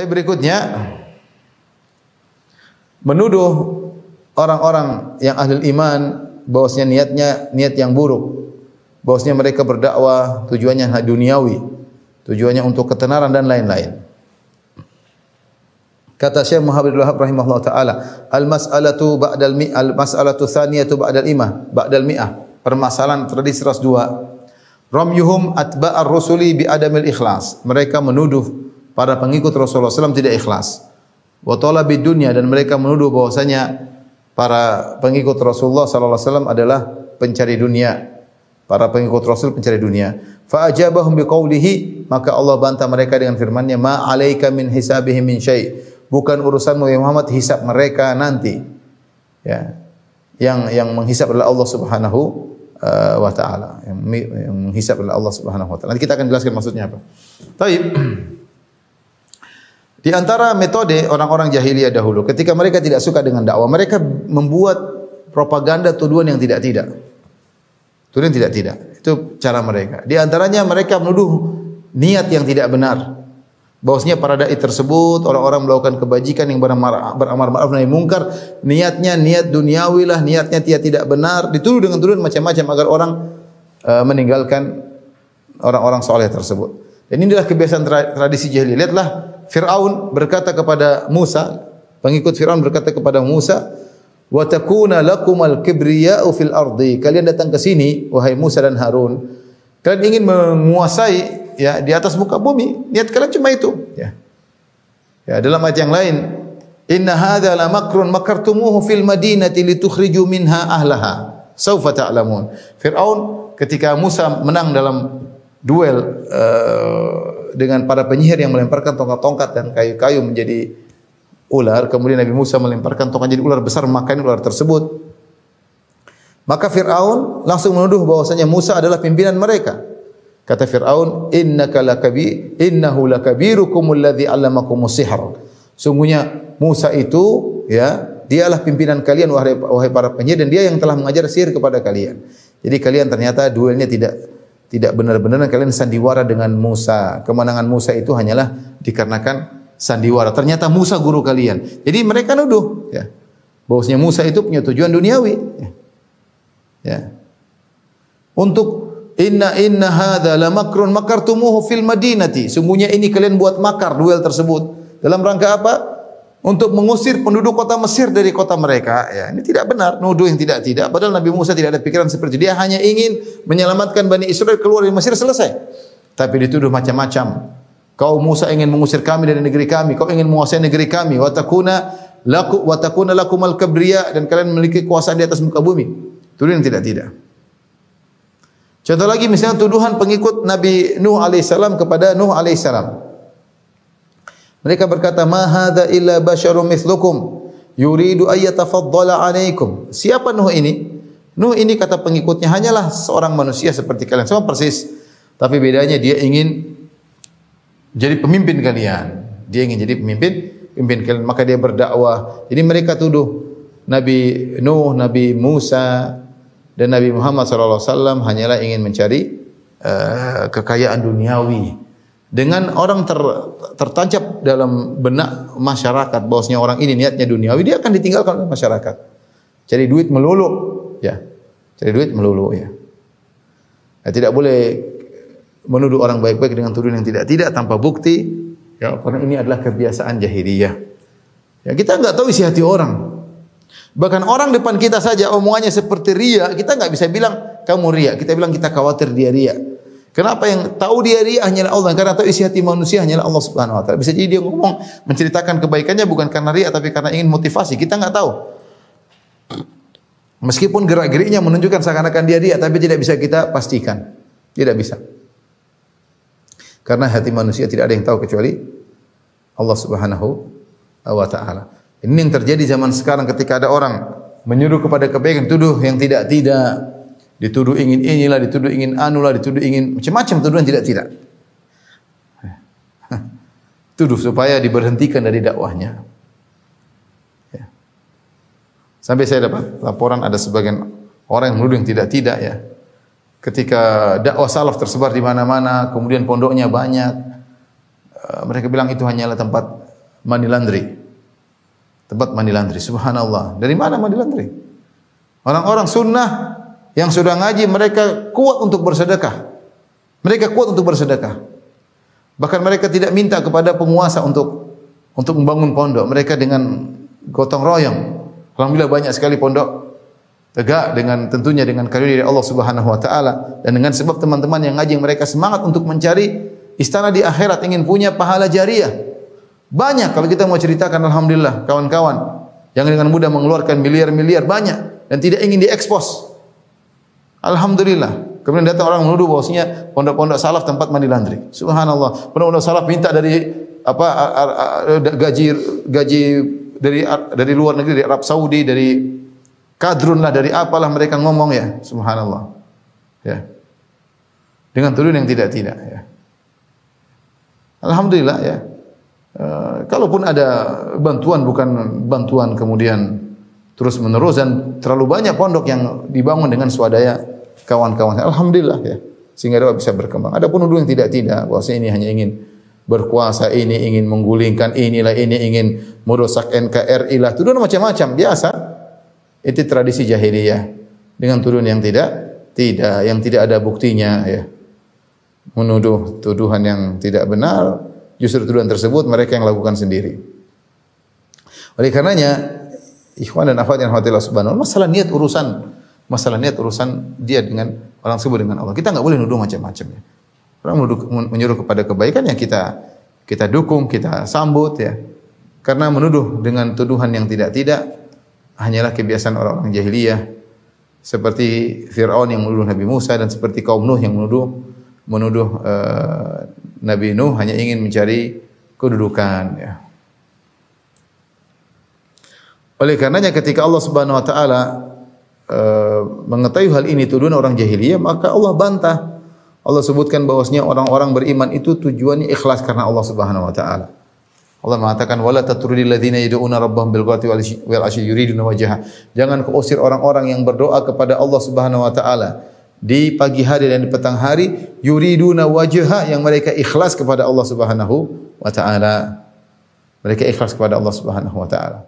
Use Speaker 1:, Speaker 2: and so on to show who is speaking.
Speaker 1: Tapi berikutnya menuduh orang-orang yang ahli iman bahwasanya niatnya niat yang buruk, bahwasanya mereka berdakwah tujuannya duniawi, tujuannya untuk ketenaran dan lain-lain. Kata Syekh Muhammad bin Wahab rahimahullah taala, al-mas'alatu ba'dal mi'ah, al-mas'alatu tsaniyatu ba'dal mi'ah. Permasalahan tradisi 102. Ramyuhum atba'ar rusuli bi adamil ikhlas. Mereka menuduh para pengikut Rasulullah SAW tidak ikhlas. Wa talabid dunya, dan mereka menuduh bahwasanya para pengikut Rasulullah SAW adalah pencari dunia. Para pengikut Rasul pencari dunia. Fa ajabahum biqaulihi, maka Allah bantah mereka dengan firman-Nya, ma 'alaika min hisabihim min syai'. Bukan urusanmu ya Muhammad hisab mereka nanti. Ya. Yang menghisab adalah Allah Subhanahu wa taala. Yang menghisab adalah Allah Subhanahu wa taala. Nanti kita akan jelaskan maksudnya apa. Baik. Di antara metode orang-orang jahiliyah dahulu, ketika mereka tidak suka dengan dakwah, mereka membuat propaganda tuduhan yang tidak-tidak. Tuduhan tidak-tidak. Itu cara mereka. Di antaranya mereka menuduh niat yang tidak benar. Bahwasanya para dai tersebut, orang-orang melakukan kebajikan yang beramar ma'ruf nahi mungkar, niatnya niat duniawi lah, niatnya tidak benar, dituduh dengan tuduhan macam-macam agar orang meninggalkan orang-orang saleh tersebut. Dan inilah kebiasaan tradisi jahiliyah. Lihatlah Fir'aun berkata kepada Musa, pengikut Fir'aun berkata kepada Musa, wa takuna lakumal kibriya'u fil ardi. Kalian datang ke sini wahai Musa dan Harun, kalian ingin menguasai ya di atas muka bumi, niat kalian cuma itu, ya. Ya, dalam ayat yang lain, inna hadza la makrun makartumuhu fil madinati litukhriju minha ahlaha, saufa ta'lamun. Firaun ketika Musa menang dalam duel dengan para penyihir yang melemparkan tongkat-tongkat dan kayu-kayu menjadi ular, kemudian Nabi Musa melemparkan tongkat jadi ular besar memakan ular tersebut. Maka Firaun langsung menuduh bahwasanya Musa adalah pimpinan mereka. Kata Fir'aun, innahu lakabirukumul ladzi 'allamakumus sihr. Sungguhnya Musa itu, ya, dialah pimpinan kalian wahai para penyihir, dan dia yang telah mengajar sihir kepada kalian. Jadi kalian ternyata duelnya tidak benar-benar, kalian sandiwara dengan Musa. Kemenangan Musa itu hanyalah dikarenakan sandiwara. Ternyata Musa guru kalian. Jadi mereka nuduh, ya, bahwasanya Musa itu punya tujuan duniawi. Ya. Untuk Inna hadza la makrun makartumuhu fil madinati. Sungguhnya ini kalian buat makar duel tersebut. Dalam rangka apa? Untuk mengusir penduduk kota Mesir dari kota mereka. Ya, ini tidak benar, nuduh yang tidak-tidak. Padahal Nabi Musa tidak ada pikiran seperti itu. Dia hanya ingin menyelamatkan Bani Israel keluar dari Mesir, selesai. Tapi dituduh macam-macam. Kau Musa ingin mengusir kami dari negeri kami, kau ingin menguasai negeri kami. Wa takuna lakumal kabriya, dan kalian memiliki kuasa di atas muka bumi. Tuduh yang tidak-tidak. Contoh lagi misalnya tuduhan pengikut Nabi Nuh alaihissalam kepada Nuh alaihissalam. Mereka berkata, ma hadza illa basyarum mithlukum yuridu ay yatafaddala alaikum. Siapa Nuh ini? Nuh ini kata pengikutnya hanyalah seorang manusia seperti kalian, sama persis. Tapi bedanya dia ingin jadi pemimpin kalian. Dia ingin jadi pemimpin kalian, maka dia berdakwah. Jadi mereka tuduh Nabi Nuh, Nabi Musa dan Nabi Muhammad SAW hanyalah ingin mencari kekayaan duniawi. Dengan orang tertancap dalam benak masyarakat bahwasanya orang ini niatnya duniawi, dia akan ditinggalkan oleh masyarakat. Cari duit melulu, ya. Cari duit melulu, ya. Tidak boleh menuduh orang baik-baik dengan tuduhan yang tidak tanpa bukti, ya, karena ini adalah kebiasaan jahiliyah. Ya, kita enggak tahu isi hati orang. Bahkan orang depan kita saja omongannya seperti ria, kita enggak bisa bilang kamu ria. Kita bilang kita khawatir dia ria. Kenapa? Yang tahu dia ria hanyalah Allah, karena tahu isi hati manusia hanyalah Allah Subhanahu wa taala. Bisa jadi dia ngomong menceritakan kebaikannya bukan karena ria tapi karena ingin motivasi. Kita enggak tahu. Meskipun gerak-geriknya menunjukkan seakan-akan dia ria, tapi tidak bisa kita pastikan. Tidak bisa. Karena hati manusia tidak ada yang tahu kecuali Allah Subhanahu wa taala. Ini yang terjadi zaman sekarang ketika ada orang menyuruh kepada kebaikan, tuduh yang tidak-tidak, dituduh ingin inilah, dituduh ingin anulah, dituduh ingin macam-macam tuduhan tidak-tidak. Tuduh supaya diberhentikan dari dakwahnya. Ya. Sampai saya dapat laporan ada sebagian orang yang menuduh yang tidak-tidak, ya. Ketika dakwah salaf tersebar di mana-mana, kemudian pondoknya banyak, mereka bilang itu hanyalah tempat money laundry. Tempat money laundry. Subhanallah. Dari mana money laundry? Orang-orang sunnah yang sudah ngaji mereka kuat untuk bersedekah. Mereka kuat untuk bersedekah. Bahkan mereka tidak minta kepada penguasa untuk membangun pondok. Mereka dengan gotong royong. Alhamdulillah banyak sekali pondok tegak tentunya dengan karunia dari Allah Subhanahu wa taala dan dengan sebab teman-teman yang ngaji mereka semangat untuk mencari istana di akhirat, ingin punya pahala jariah. Banyak kalau kita mau ceritakan, alhamdulillah kawan-kawan yang dengan mudah mengeluarkan miliar-miliar banyak dan tidak ingin diekspos. Alhamdulillah. Kemudian datang orang menuduh bahwasanya pondok-pondok salaf tempat money laundry. Subhanallah. Pondok-pondok salaf minta dari gaji dari luar negeri, dari Arab Saudi, dari kadrun lah, dari apalah mereka ngomong ya. Subhanallah. Ya. Dengan tuduhan yang tidak-tidak ya. Alhamdulillah ya. Kalaupun ada bantuan, bukan bantuan kemudian terus menerus, dan terlalu banyak pondok yang dibangun dengan swadaya kawan-kawan. Alhamdulillah ya. Sehingga dakwah bisa berkembang. Ada pun yang tidak-tidak, bahwasanya ini hanya ingin berkuasa, ini ingin menggulingkan, inilah ini ingin merusak NKRI lah. Tuduhan macam-macam biasa. Itu tradisi jahiliyah. Dengan tuduhan yang yang tidak ada buktinya ya. Menuduh tuduhan yang tidak benar, justru tuduhan tersebut mereka yang lakukan sendiri. Oleh karenanya, ikhwan dan akhwat yang rahmatillah subhanahu wa ta'ala, masalah niat urusan dia dengan orang sebut dengan Allah. Kita enggak boleh nuduh macam-macam ya. Orang menyuruh kepada kebaikan yang kita dukung, kita sambut ya. Karena menuduh dengan tuduhan yang tidak-tidak hanyalah kebiasaan orang-orang jahiliyah, seperti Fir'aun yang menuduh Nabi Musa dan seperti kaum Nuh yang menuduh Nabi Nuh hanya ingin mencari kedudukan ya. Oleh karenanya ketika Allah Subhanahu wa taala mengetahui hal ini tuduhan orang jahiliyah, maka Allah bantah. Allah sebutkan bahwasanya orang-orang beriman itu tujuannya ikhlas karena Allah Subhanahu wa taala. Allah mengatakan wala tatrudil ladzina yad'una rabbahum bil ghadati wal asyi yuriduna wajha. Jangan kau usir orang-orang yang berdoa kepada Allah Subhanahu wa taala di pagi hari dan di petang hari, yuriduna wajha, yang mereka ikhlas kepada Allah Subhanahu wa taala. Mereka ikhlas kepada Allah Subhanahu wa taala.